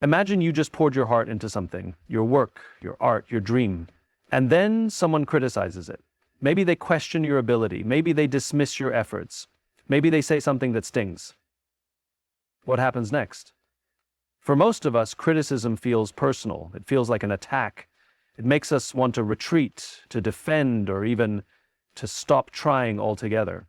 Imagine you just poured your heart into something, your work, your art, your dream, and then someone criticizes it. Maybe they question your ability. Maybe they dismiss your efforts. Maybe they say something that stings. What happens next? For most of us, criticism feels personal. It feels like an attack. It makes us want to retreat, to defend, or even to stop trying altogether.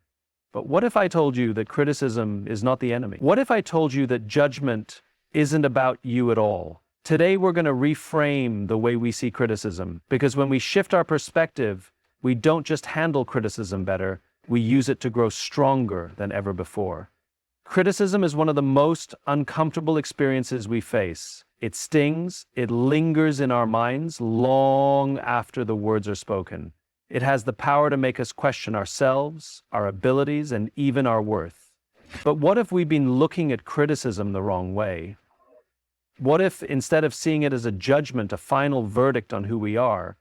But what if I told you that criticism is not the enemy? What if I told you that judgment isn't about you at all? Today, we're going to reframe the way we see criticism, because when we shift our perspective, we don't just handle criticism better, we use it to grow stronger than ever before. Criticism is one of the most uncomfortable experiences we face. It stings, it lingers in our minds long after the words are spoken. It has the power to make us question ourselves, our abilities, and even our worth. But what if we've been looking at criticism the wrong way? What if, instead of seeing it as a judgment, a final verdict on who we are,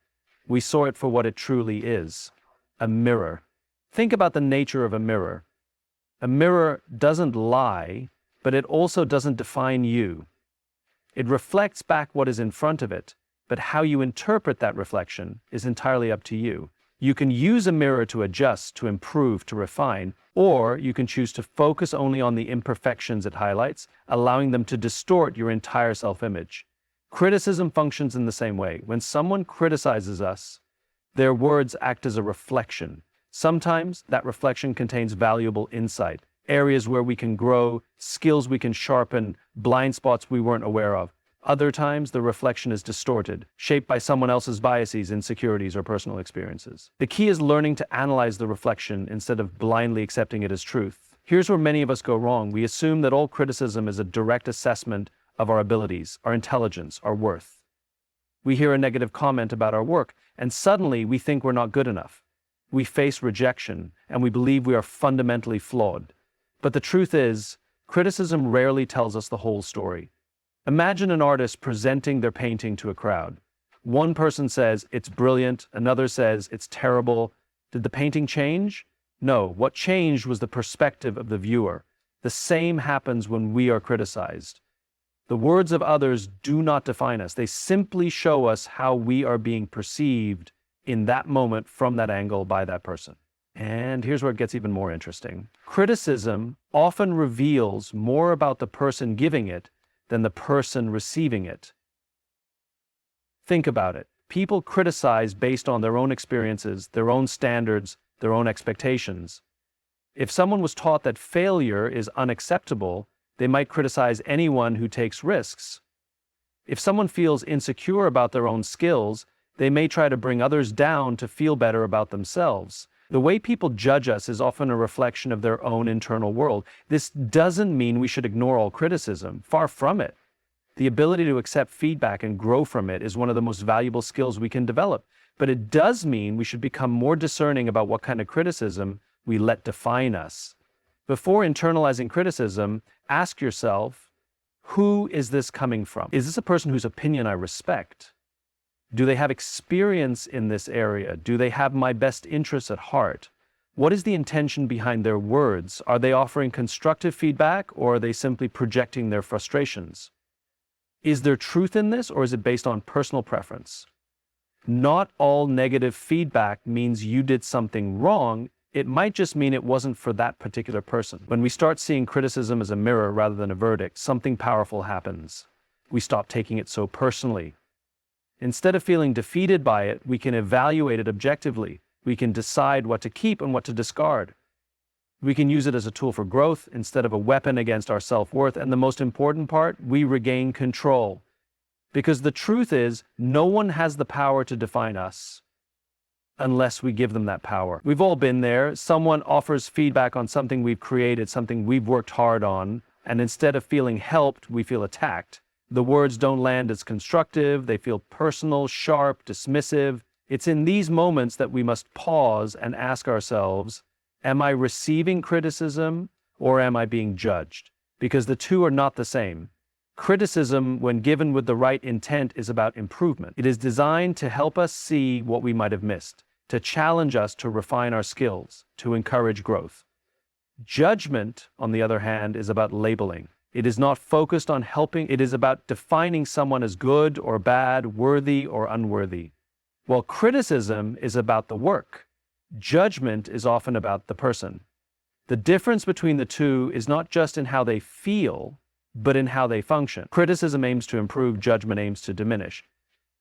we saw it for what it truly is, a mirror? Think about the nature of a mirror. A mirror doesn't lie, but it also doesn't define you. It reflects back what is in front of it, but how you interpret that reflection is entirely up to you. You can use a mirror to adjust, to improve, to refine, or you can choose to focus only on the imperfections it highlights, allowing them to distort your entire self-image. Criticism functions in the same way. When someone criticizes us, their words act as a reflection. Sometimes that reflection contains valuable insight, areas where we can grow, skills we can sharpen, blind spots we weren't aware of. Other times, the reflection is distorted, shaped by someone else's biases, insecurities, or personal experiences. The key is learning to analyze the reflection instead of blindly accepting it as truth. Here's where many of us go wrong. We assume that all criticism is a direct assessment of our abilities, our intelligence, our worth. We hear a negative comment about our work, and suddenly we think we're not good enough. We face rejection, and we believe we are fundamentally flawed. But the truth is, criticism rarely tells us the whole story. Imagine an artist presenting their painting to a crowd. One person says, "It's brilliant," another says, "It's terrible." Did the painting change? No, what changed was the perspective of the viewer. The same happens when we are criticized. The words of others do not define us. They simply show us how we are being perceived in that moment from that angle by that person. And here's where it gets even more interesting. Criticism often reveals more about the person giving it than the person receiving it. Think about it. People criticize based on their own experiences, their own standards, their own expectations. If someone was taught that failure is unacceptable, they might criticize anyone who takes risks. If someone feels insecure about their own skills, they may try to bring others down to feel better about themselves. The way people judge us is often a reflection of their own internal world. This doesn't mean we should ignore all criticism. Far from it. The ability to accept feedback and grow from it is one of the most valuable skills we can develop. But it does mean we should become more discerning about what kind of criticism we let define us. Before internalizing criticism, ask yourself, who is this coming from? Is this a person whose opinion I respect? Do they have experience in this area? Do they have my best interests at heart? What is the intention behind their words? Are they offering constructive feedback, or are they simply projecting their frustrations? Is there truth in this, or is it based on personal preference? Not all negative feedback means you did something wrong. It might just mean it wasn't for that particular person. When we start seeing criticism as a mirror rather than a verdict, something powerful happens. We stop taking it so personally. Instead of feeling defeated by it, we can evaluate it objectively. We can decide what to keep and what to discard. We can use it as a tool for growth instead of a weapon against our self-worth. And the most important part, we regain control. Because the truth is, no one has the power to define us unless we give them that power. We've all been there. Someone offers feedback on something we've created, something we've worked hard on, and instead of feeling helped, we feel attacked. The words don't land as constructive, they feel personal, sharp, dismissive. It's in these moments that we must pause and ask ourselves, am I receiving criticism or am I being judged? Because the two are not the same. Criticism, when given with the right intent, is about improvement. It is designed to help us see what we might have missed, to challenge us to refine our skills, to encourage growth. Judgment, on the other hand, is about labeling. It is not focused on helping, it is about defining someone as good or bad, worthy or unworthy. While criticism is about the work, judgment is often about the person. The difference between the two is not just in how they feel, but in how they function. Criticism aims to improve, judgment aims to diminish.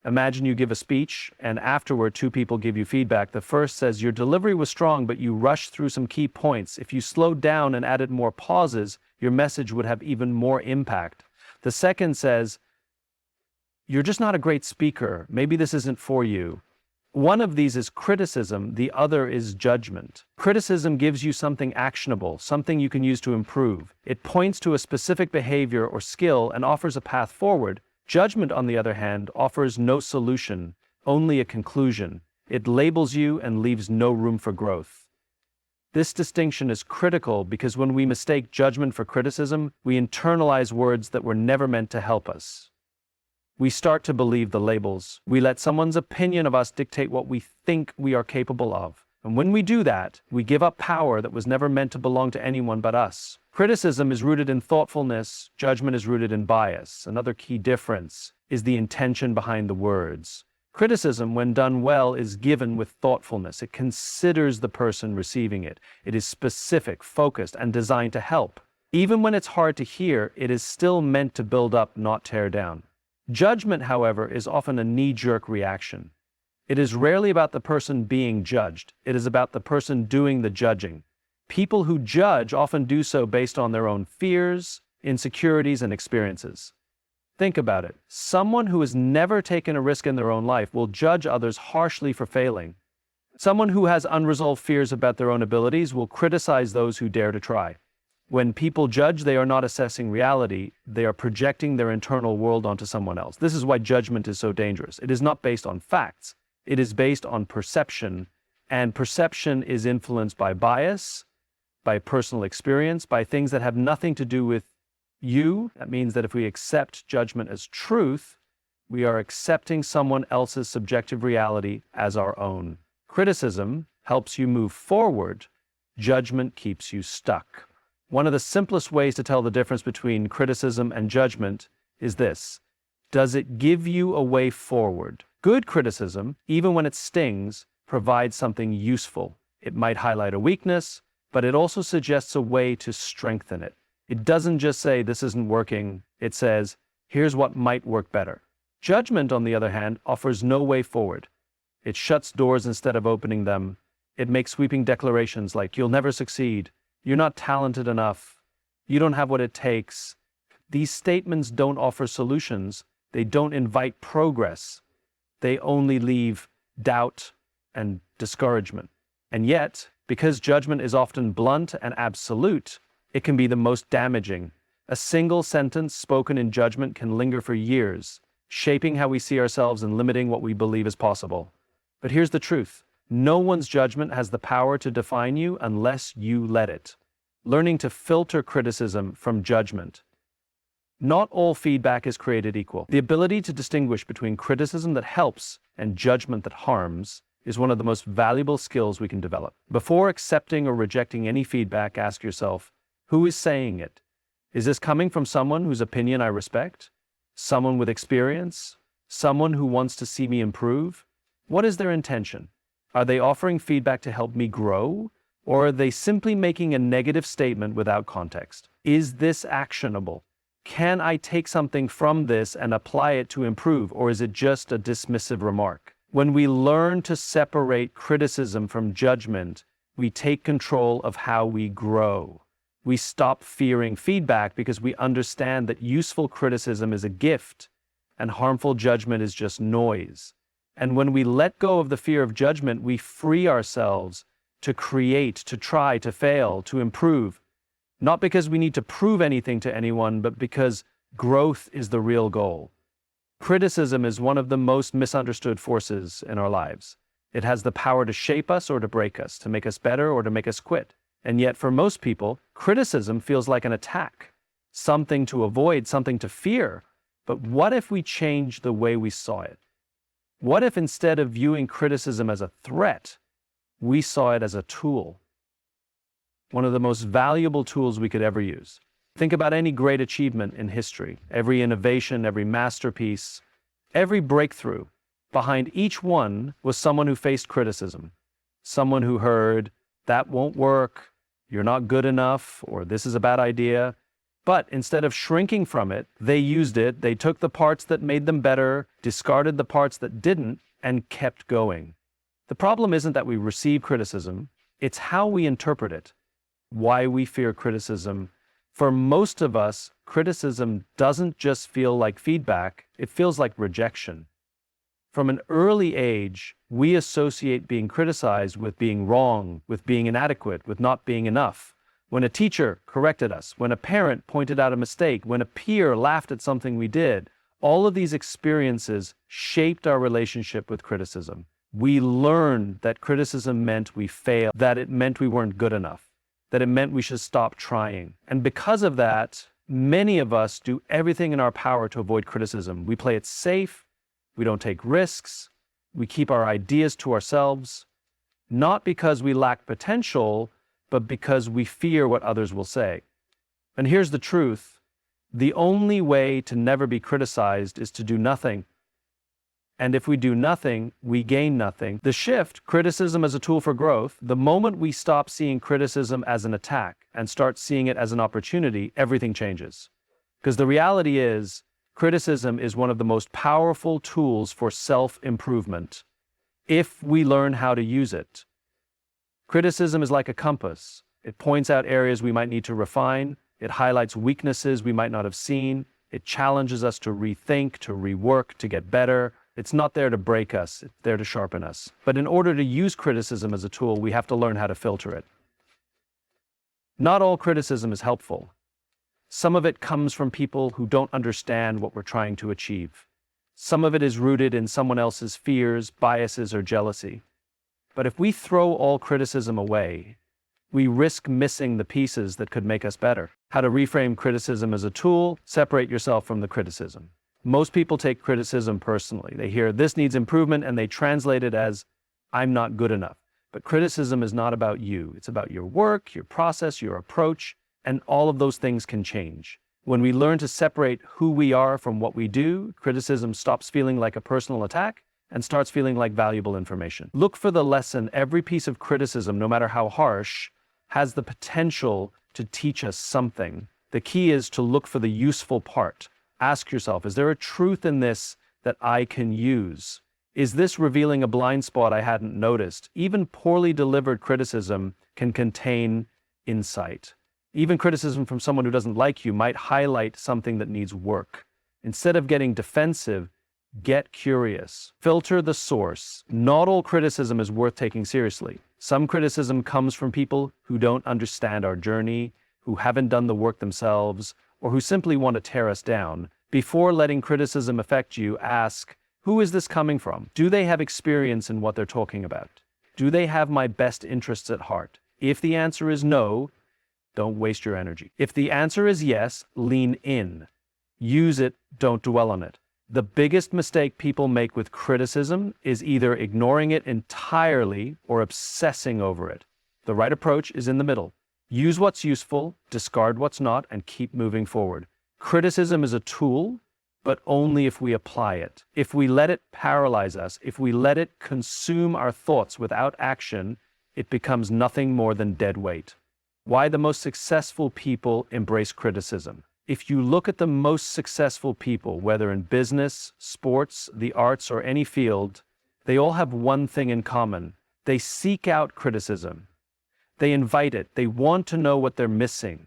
Imagine you give a speech, and afterward, two people give you feedback. The first says, your delivery was strong, but you rushed through some key points. If you slowed down and added more pauses, your message would have even more impact. The second says, you're just not a great speaker. Maybe this isn't for you. One of these is criticism, the other is judgment. Criticism gives you something actionable, something you can use to improve. It points to a specific behavior or skill and offers a path forward. Judgment, on the other hand, offers no solution, only a conclusion. It labels you and leaves no room for growth. This distinction is critical because when we mistake judgment for criticism, we internalize words that were never meant to help us. We start to believe the labels. We let someone's opinion of us dictate what we think we are capable of. And when we do that, we give up power that was never meant to belong to anyone but us. Criticism is rooted in thoughtfulness, judgment is rooted in bias. Another key difference is the intention behind the words. Criticism, when done well, is given with thoughtfulness. It considers the person receiving it. It is specific, focused, and designed to help. Even when it's hard to hear, it is still meant to build up, not tear down. Judgment, however, is often a knee-jerk reaction. It is rarely about the person being judged. It is about the person doing the judging. People who judge often do so based on their own fears, insecurities, and experiences. Think about it. Someone who has never taken a risk in their own life will judge others harshly for failing. Someone who has unresolved fears about their own abilities will criticize those who dare to try. When people judge, they are not assessing reality. They are projecting their internal world onto someone else. This is why judgment is so dangerous. It is not based on facts. It is based on perception, and perception is influenced by bias, by personal experience, by things that have nothing to do with you. That means that if we accept judgment as truth, we are accepting someone else's subjective reality as our own. Criticism helps you move forward. Judgment keeps you stuck. One of the simplest ways to tell the difference between criticism and judgment is this. Does it give you a way forward? Good criticism, even when it stings, provides something useful. It might highlight a weakness, but it also suggests a way to strengthen it. It doesn't just say, this isn't working. It says, here's what might work better. Judgment, on the other hand, offers no way forward. It shuts doors instead of opening them. It makes sweeping declarations like, you'll never succeed. You're not talented enough. You don't have what it takes. These statements don't offer solutions. They don't invite progress. They only leave doubt and discouragement. And yet, because judgment is often blunt and absolute, it can be the most damaging. A single sentence spoken in judgment can linger for years, shaping how we see ourselves and limiting what we believe is possible. But here's the truth. No one's judgment has the power to define you unless you let it. Learning to filter criticism from judgment. Not all feedback is created equal. The ability to distinguish between criticism that helps and judgment that harms is one of the most valuable skills we can develop. Before accepting or rejecting any feedback, ask yourself, who is saying it? Is this coming from someone whose opinion I respect? Someone with experience? Someone who wants to see me improve? What is their intention? Are they offering feedback to help me grow? Or are they simply making a negative statement without context? Is this actionable? Can I take something from this and apply it to improve, or is it just a dismissive remark? When we learn to separate criticism from judgment, we take control of how we grow. We stop fearing feedback because we understand that useful criticism is a gift and harmful judgment is just noise. And when we let go of the fear of judgment, we free ourselves to create, to try, to fail, to improve. Not because we need to prove anything to anyone, but because growth is the real goal. Criticism is one of the most misunderstood forces in our lives. It has the power to shape us or to break us, to make us better or to make us quit. And yet, for most people, criticism feels like an attack, something to avoid, something to fear. But what if we change the way we saw it? What if instead of viewing criticism as a threat, we saw it as a tool? One of the most valuable tools we could ever use. Think about any great achievement in history, every innovation, every masterpiece, every breakthrough. Behind each one was someone who faced criticism, someone who heard, "That won't work, you're not good enough," or "This is a bad idea." But instead of shrinking from it, they used it, they took the parts that made them better, discarded the parts that didn't, and kept going. The problem isn't that we receive criticism, it's how we interpret it, why we fear criticism. For most of us, criticism doesn't just feel like feedback, it feels like rejection. From an early age, we associate being criticized with being wrong, with being inadequate, with not being enough. When a teacher corrected us, when a parent pointed out a mistake, when a peer laughed at something we did, all of these experiences shaped our relationship with criticism. We learned that criticism meant we failed, that it meant we weren't good enough, that it meant we should stop trying. And because of that, many of us do everything in our power to avoid criticism. We play it safe, we don't take risks, we keep our ideas to ourselves, not because we lack potential, but because we fear what others will say. And here's the truth: the only way to never be criticized is to do nothing. And if we do nothing, we gain nothing. The shift, criticism as a tool for growth, the moment we stop seeing criticism as an attack and start seeing it as an opportunity, everything changes. Because the reality is, criticism is one of the most powerful tools for self-improvement, if we learn how to use it. Criticism is like a compass. It points out areas we might need to refine. It highlights weaknesses we might not have seen. It challenges us to rethink, to rework, to get better. It's not there to break us, it's there to sharpen us. But in order to use criticism as a tool, we have to learn how to filter it. Not all criticism is helpful. Some of it comes from people who don't understand what we're trying to achieve. Some of it is rooted in someone else's fears, biases, or jealousy. But if we throw all criticism away, we risk missing the pieces that could make us better. How to reframe criticism as a tool: separate yourself from the criticism. Most people take criticism personally. They hear, "This needs improvement," and they translate it as, "I'm not good enough." But criticism is not about you. It's about your work, your process, your approach, and all of those things can change. When we learn to separate who we are from what we do, criticism stops feeling like a personal attack and starts feeling like valuable information. Look for the lesson. Every piece of criticism, no matter how harsh, has the potential to teach us something. The key is to look for the useful part. Ask yourself, is there a truth in this that I can use? Is this revealing a blind spot I hadn't noticed? Even poorly delivered criticism can contain insight. Even criticism from someone who doesn't like you might highlight something that needs work. Instead of getting defensive, get curious. Filter the source. Not all criticism is worth taking seriously. Some criticism comes from people who don't understand our journey, who haven't done the work themselves, or who simply want to tear us down. Before letting criticism affect you, ask, who is this coming from? Do they have experience in what they're talking about? Do they have my best interests at heart? If the answer is no, don't waste your energy. If the answer is yes, lean in. Use it, don't dwell on it. The biggest mistake people make with criticism is either ignoring it entirely or obsessing over it. The right approach is in the middle. Use what's useful, discard what's not, and keep moving forward. Criticism is a tool, but only if we apply it. If we let it paralyze us, if we let it consume our thoughts without action, it becomes nothing more than dead weight. Why the most successful people embrace criticism. If you look at the most successful people, whether in business, sports, the arts, or any field, they all have one thing in common. They seek out criticism. They invite it. They want to know what they're missing.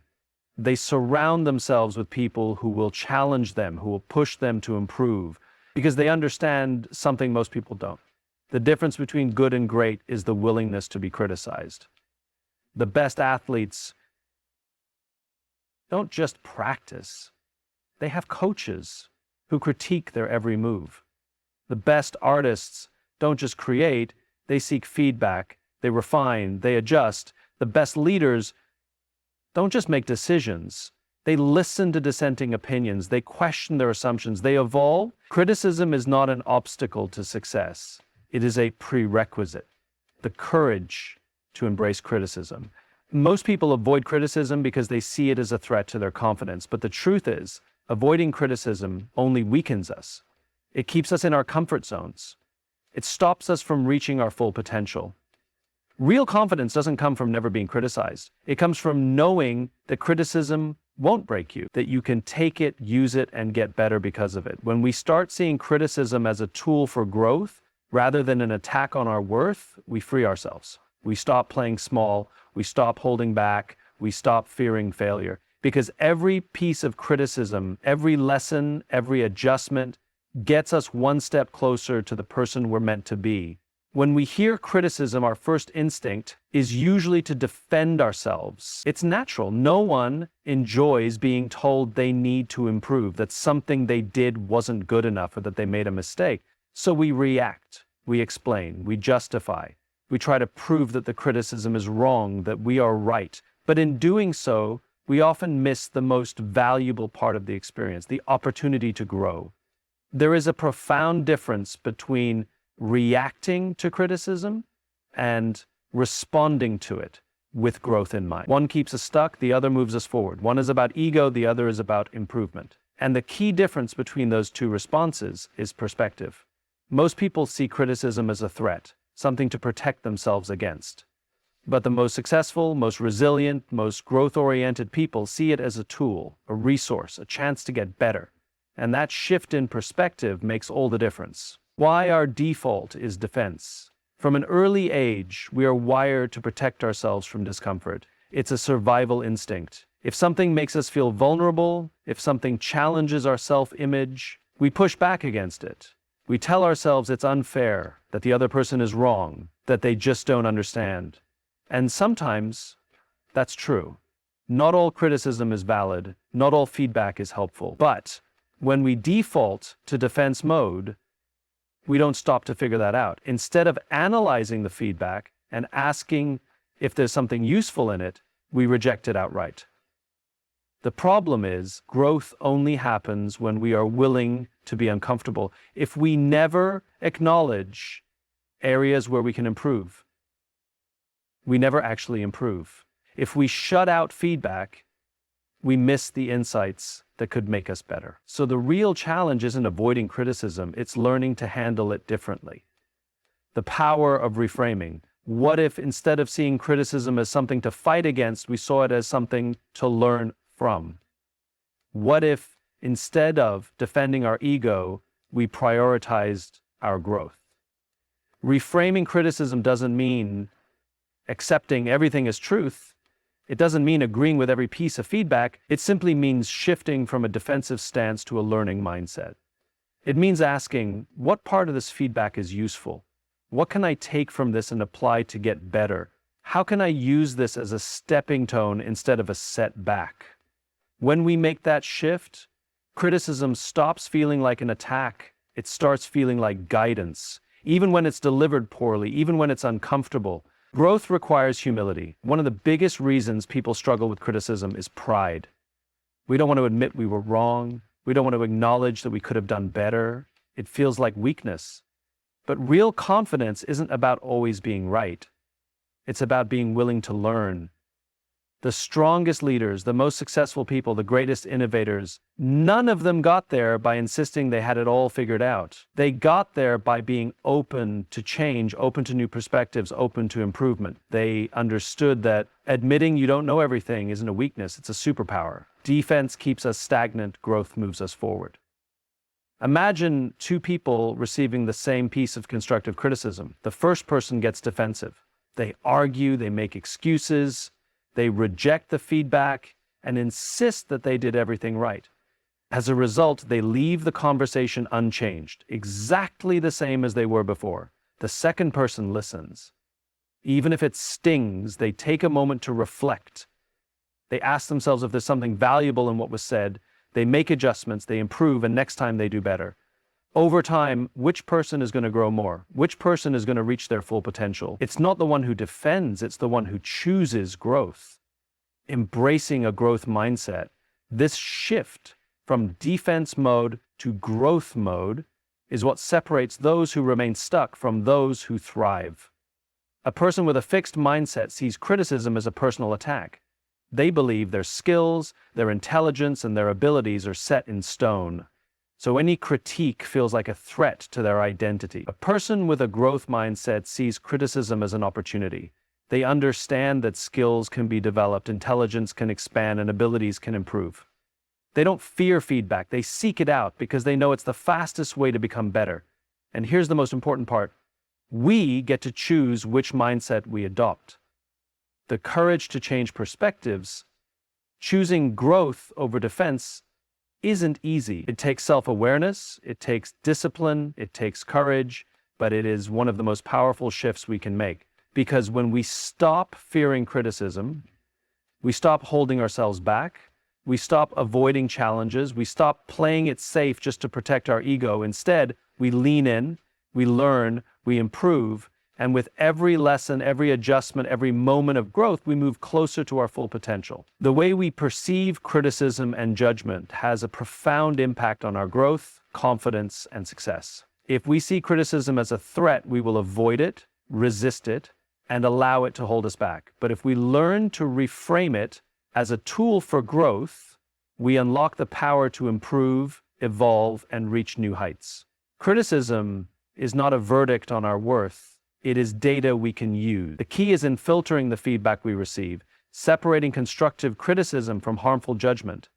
They surround themselves with people who will challenge them, who will push them to improve, because they understand something most people don't. The difference between good and great is the willingness to be criticized. The best athletes don't just practice. They have coaches who critique their every move. The best artists don't just create, they seek feedback, they refine, they adjust. The best leaders don't just make decisions. They listen to dissenting opinions. They question their assumptions. They evolve. Criticism is not an obstacle to success. It is a prerequisite. The courage to embrace criticism, Most people avoid criticism because they see it as a threat to their confidence, but the truth is, avoiding criticism only weakens us. It keeps us in our comfort zones. It stops us from reaching our full potential. Real confidence doesn't come from never being criticized. It comes from knowing that criticism won't break you, that you can take it, use it, and get better because of it. When we start seeing criticism as a tool for growth rather than an attack on our worth, we free ourselves. We stop playing small, we stop holding back, we stop fearing failure. Because every piece of criticism, every lesson, every adjustment gets us one step closer to the person we're meant to be. When we hear criticism, our first instinct is usually to defend ourselves. It's natural. No one enjoys being told they need to improve, that something they did wasn't good enough or that they made a mistake. So we react, we explain, we justify. We try to prove that the criticism is wrong, that we are right. But in doing so, we often miss the most valuable part of the experience, the opportunity to grow. There is a profound difference between reacting to criticism and responding to it with growth in mind. One keeps us stuck, the other moves us forward. One is about ego, the other is about improvement. And the key difference between those two responses is perspective. Most people see criticism as a threat, something to protect themselves against. But the most successful, most resilient, most growth-oriented people see it as a tool, a resource, a chance to get better. And that shift in perspective makes all the difference. Why our default is defense. From an early age, we are wired to protect ourselves from discomfort. It's a survival instinct. If something makes us feel vulnerable, if something challenges our self-image, we push back against it. We tell ourselves it's unfair, that the other person is wrong, that they just don't understand. And sometimes that's true. Not all criticism is valid, not all feedback is helpful. But when we default to defense mode, we don't stop to figure that out. Instead of analyzing the feedback and asking if there's something useful in it, we reject it outright. The problem is, growth only happens when we are willing to be uncomfortable. If we never acknowledge areas where we can improve, we never actually improve. If we shut out feedback, we miss the insights that could make us better. So the real challenge isn't avoiding criticism, it's learning to handle it differently. The power of reframing. What if instead of seeing criticism as something to fight against, we saw it as something to learn from? What if instead of defending our ego, we prioritized our growth? Reframing criticism doesn't mean accepting everything as truth. It doesn't mean agreeing with every piece of feedback. It simply means shifting from a defensive stance to a learning mindset. It means asking, what part of this feedback is useful? What can I take from this and apply to get better? How can I use this as a stepping stone instead of a setback? When we make that shift, criticism stops feeling like an attack. It starts feeling like guidance, even when it's delivered poorly, even when it's uncomfortable. Growth requires humility. One of the biggest reasons people struggle with criticism is pride. We don't want to admit we were wrong. We don't want to acknowledge that we could have done better. It feels like weakness. But real confidence isn't about always being right. It's about being willing to learn. The strongest leaders, the most successful people, the greatest innovators, none of them got there by insisting they had it all figured out. They got there by being open to change, open to new perspectives, open to improvement. They understood that admitting you don't know everything isn't a weakness, it's a superpower. Defense keeps us stagnant, growth moves us forward. Imagine two people receiving the same piece of constructive criticism. The first person gets defensive. They argue, they make excuses, they reject the feedback and insist that they did everything right. As a result, they leave the conversation unchanged, exactly the same as they were before. The second person listens. Even if it stings, they take a moment to reflect. They ask themselves if there's something valuable in what was said. They make adjustments, they improve, and next time they do better. Over time, which person is going to grow more? Which person is going to reach their full potential? It's not the one who defends, it's the one who chooses growth. Embracing a growth mindset, this shift from defense mode to growth mode is what separates those who remain stuck from those who thrive. A person with a fixed mindset sees criticism as a personal attack. They believe their skills, their intelligence, and their abilities are set in stone. So any critique feels like a threat to their identity. A person with a growth mindset sees criticism as an opportunity. They understand that skills can be developed, intelligence can expand, and abilities can improve. They don't fear feedback, they seek it out because they know it's the fastest way to become better. And here's the most important part. We get to choose which mindset we adopt. The courage to change perspectives, choosing growth over defense, isn't easy. It takes self-awareness, it takes discipline, it takes courage, but it is one of the most powerful shifts we can make. Because when we stop fearing criticism, we stop holding ourselves back, we stop avoiding challenges, we stop playing it safe just to protect our ego. Instead, we lean in, we learn, we improve, and with every lesson, every adjustment, every moment of growth, we move closer to our full potential. The way we perceive criticism and judgment has a profound impact on our growth, confidence, and success. If we see criticism as a threat, we will avoid it, resist it, and allow it to hold us back. But if we learn to reframe it as a tool for growth, we unlock the power to improve, evolve, and reach new heights. Criticism is not a verdict on our worth. It is data we can use. The key is in filtering the feedback we receive, separating constructive criticism from harmful judgment,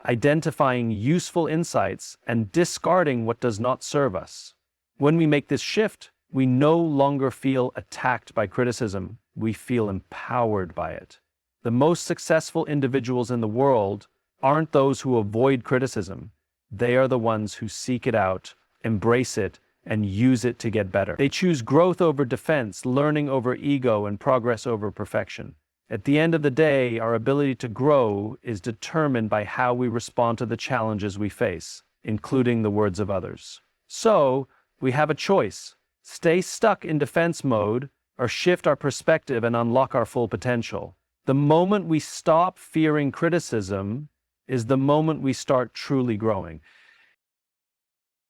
identifying useful insights, and discarding what does not serve us. When we make this shift, we no longer feel attacked by criticism. We feel empowered by it. The most successful individuals in the world aren't those who avoid criticism. They are the ones who seek it out, embrace it, and use it to get better. They choose growth over defense, learning over ego, and progress over perfection. At the end of the day, our ability to grow is determined by how we respond to the challenges we face, including the words of others. So, we have a choice. Stay stuck in defense mode, or shift our perspective and unlock our full potential. The moment we stop fearing criticism is the moment we start truly growing.